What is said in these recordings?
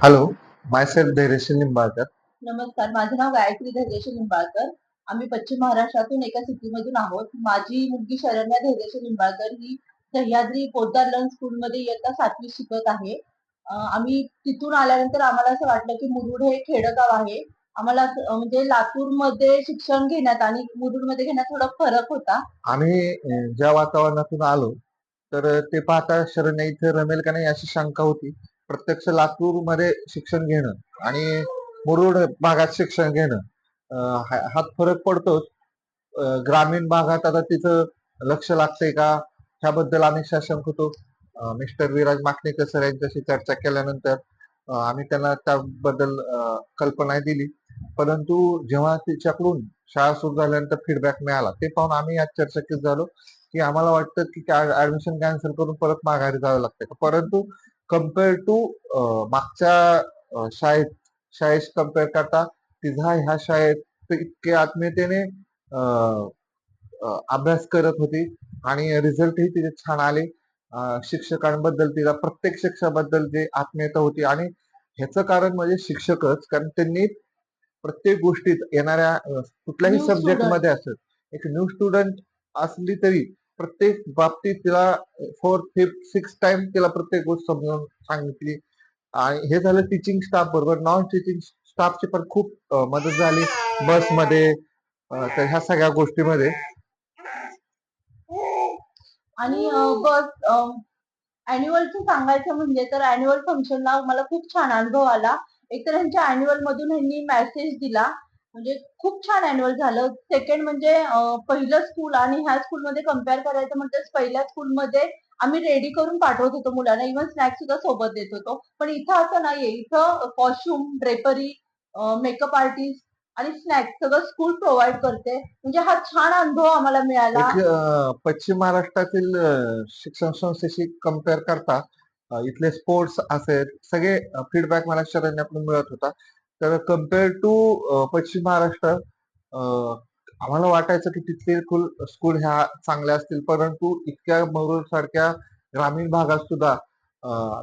Hello, myself Dhairyasheel Nimbalkar. नमस्कार, माझं नाव गायत्री धैर्यशील निंबाळकर. आम्ही पश्चिम महाराष्ट्रातून एका सिटीमधून आहोत. माझी मुलगी शरण्या धैर्यशील निंबाळकर ही सह्याद्री पोद्दार लर्न स्कूलमध्ये इयत्ता 7वी शिकत आहे. आम्ही तिथून आल्यानंतर आम्हाला असं वाटलं की मुरुड हे खेडगाव आहे. आम्हाला म्हणजे लातूरमध्ये शिक्षण घेण्यात आणि मुरुडमध्ये घेण्यात थोडा फरक होता. आम्ही ज्या वातावरणातून आलो, तर ते पाहता शरण्या इथे रमेल का नाही अशी शंका होती. प्रत्यक्ष लातूरमध्ये शिक्षण घेणं आणि मुरुड भागात शिक्षण घेणं हा फरक पडतोच. ग्रामीण भागात आता तिथं लक्ष लागतंय का? ह्याबद्दल आम्ही साशंक होतो. मिस्टर विराज माकणेकर सर यांच्याशी चर्चा केल्यानंतर आम्ही त्यांना त्याबद्दल कल्पना दिली. परंतु जेव्हा तिच्याकडून शाळा सुरू झाल्यानंतर फीडबॅक मिळाला, ते पाहून आम्ही आज चर्चाकीत झालो, की आम्हाला वाटतं की ऍडमिशन कॅन्सल करून परत माघारी जावं लागतंय. परंतु कंपेअर टू मागच्या शाळेशी कंपेअर करता तिचा ह्या शाळेत इतके आत्मीयतेने अभ्यास करत होती आणि रिझल्टही तिचे छान आले. शिक्षकांबद्दल तिला प्रत्येक शिक्षकाबद्दल जे आत्मीयता होती आणि ह्याचं कारण म्हणजे शिक्षकच, कारण त्यांनी प्रत्येक गोष्टीत येणाऱ्या कुठल्याही न्यू सब्जेक्ट स्टुडंट. मध्ये असेल, एक न्यू स्टुडंट असली तरी प्रत्येक बाबतीत तिला 4th, 5th, 6th टाइम तिला प्रत्येक गोष्ट समजावून सांगितली. आणि हे झालं टीचिंग स्टाफ बरोबर. नॉन टीचिंग स्टाफची पण खूप मदत झाली बसमध्ये. तर ह्या सगळ्या गोष्टीमध्ये आणि बस अॅन्युअलचं सांगायचं म्हणजे तर अॅन्युअल फंक्शनला मला खूप छान अनुभव आला. एकतर ह्यांच्या अॅन्युअल मधून ह्यांनी मेसेज दिला, म्हणजे खूप छान अॅन्युअल झालं. सेकंड म्हणजे पहिलं स्कूल आणि ह्या स्कूलमध्ये कम्पेअर करायचं म्हणजे पहिल्या स्कूलमध्ये आम्ही रेडी करून पाठवत होतो मुलांना, इव्हन स्नॅक्स सुद्धा सोबत देत होतो. पण इथं असं नाहीये. इथं कॉस्ट्युम, ड्रेपरी, मेकअप आर्टिस्ट आणि स्नॅक्स सगळं स्कूल प्रोव्हाइड करते. म्हणजे हा छान अनुभव आम्हाला मिळाला. एक पश्चिम महाराष्ट्रातील शिक्षण संस्थेशी कम्पेअर करता इथले स्पोर्ट्स असेल सगळे फीडबॅक मला शरण्यातून मिळत होता. तर कम्पेअर टू पश्चिम महाराष्ट्र आम्हाला वाटायचं की तिथले स्कूल ह्या चांगल्या असतील, परंतु इतक्या मुरुड सारख्या ग्रामीण भागात सुद्धा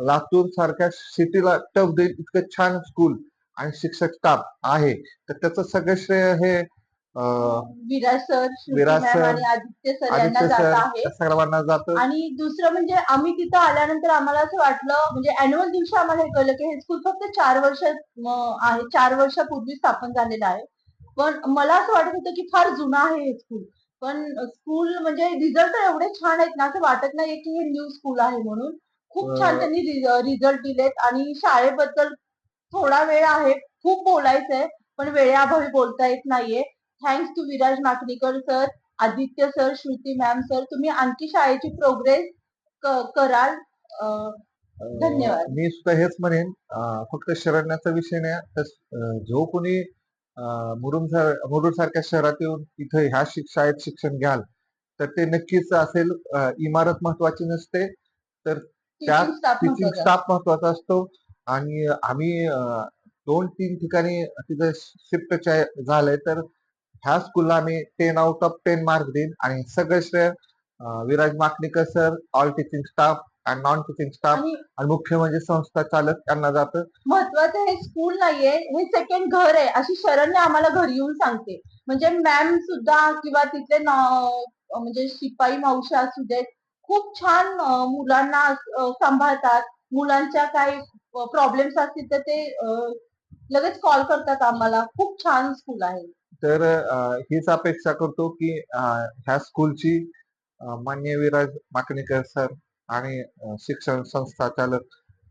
लातूर सारख्या सिटीला टफ देईल इतकं छान स्कूल आणि शिक्षक स्टाफ आहे. तर त्याचं सगळं श्रेय हे Viraj sir, Shruti Viraj ma'am sir, आणि आदित्य सर यांना आदित्य जात सर आहे. या सर्वांना जातं. आणि दुसरं म्हणजे आम्ही तिथं आल्यानंतर आम्हाला असं वाटलं, म्हणजे अॅन्युअल दिवशी आम्हाला हे कळलं की हे स्कूल फक्त 4 वर्ष आहे, 4 वर्षापूर्वी स्थापन झालेलं आहे. पण मला असं वाटत होतं की फार जुनं आहे हे स्कूल. पण स्कूल म्हणजे रिझल्ट एवढे छान आहेत ना, असं वाटत नाहीये की हे न्यू स्कूल आहे म्हणून. खूप छान अं, त्यांनी रिझल्ट दिलेत आणि शाळेबद्दल थोडा वेळ आहे. खूप बोलायचंय, पण वेळेअभावी बोलता येत नाहीये. Thanks to Viraj Makanikar sir, Aditya sir, Shruti ma'am sir. तुम्ही आणखी शाळेची प्रोग्रेस कराल. अं, धन्यवाद. मी सुद्धा हेच म्हणेन, फक्त शरण्याचा विषय नाही तर जो कोणी मुरुड सारख्या शहरात येऊन इथं ह्या शाळेत शिक्षण घ्याल तर ते नक्कीच असेल. इमारत महत्वाची नसते, तर त्यात टीचिंग स्टाफ टीचिंग महत्वाचा. स्टाफ महत्वाचा असतो. आणि आम्ही 2-3 ठिकाणी तिथं शिफ्ट झालंय, तर ह्या स्कूलला आम्ही 10 आउट ऑफ 10 मार्क देईन आणि सगळं श्रेय Viraj Makanikar sir, all teaching staff आणि नॉन टीचिंग स्टाफ आणि आणि मुख्य म्हणजे संस्था चालक यांना जातं. महत्वाचं हे स्कूल नाहीये, हे सेकंड घर आहे, अशी शरण्य आम्हाला घरी येऊन सांगते. म्हणजे मॅम सुद्धा किंवा तिथले म्हणजे शिपाई मावशी असू देत, खूप छान मुलांना सांभाळतात. मुलांच्या काही प्रॉब्लेम्स असतील तर ते लगेच कॉल करतात आम्हाला. खूप छान स्कूल आहे. तर हीच अपेक्षा करतो की ह्या स्कूलची मान्य विराज माकणीकर सर आणि शिक्षण संस्था चालक,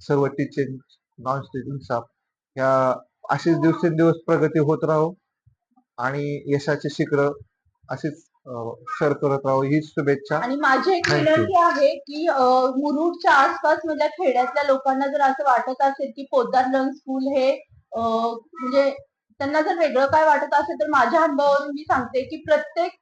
सर्व टीचिंग, नॉन टीचिंग स्टाफ ह्या अशीच दिवसेंदिवस प्रगती होत राहो आणि यशाची शिखरं अशीच सर करत राहो हीच शुभेच्छा. आणि माझी एक थँक्यू. विनंती आहे की मुरुडच्या आसपास मधल्या खेड्यातल्या लोकांना जर असं वाटत असेल की पोद्दार लर्न स्कूल हे म्हणजे त्यांना जर वेगळं काय वाटत असेल, तर माझ्या अनुभवावरून मी सांगते की प्रत्येक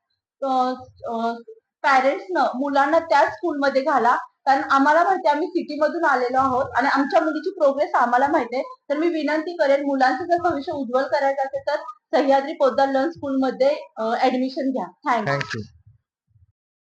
पॅरेंट्सनं मुलांना त्याच स्कूलमध्ये घाला. कारण आम्हाला माहिती आहे, आम्ही सिटीमधून आलेलो आहोत आणि आमच्या मुलीची प्रोग्रेस आम्हाला माहिती आहे. तर मी विनंती करेन, मुलांचं जर भविष्य उज्ज्वल करायचं असेल तर सह्याद्री पोद्दार लर्न स्कूलमध्ये ऍडमिशन घ्या. थँक्स. थँक्यू.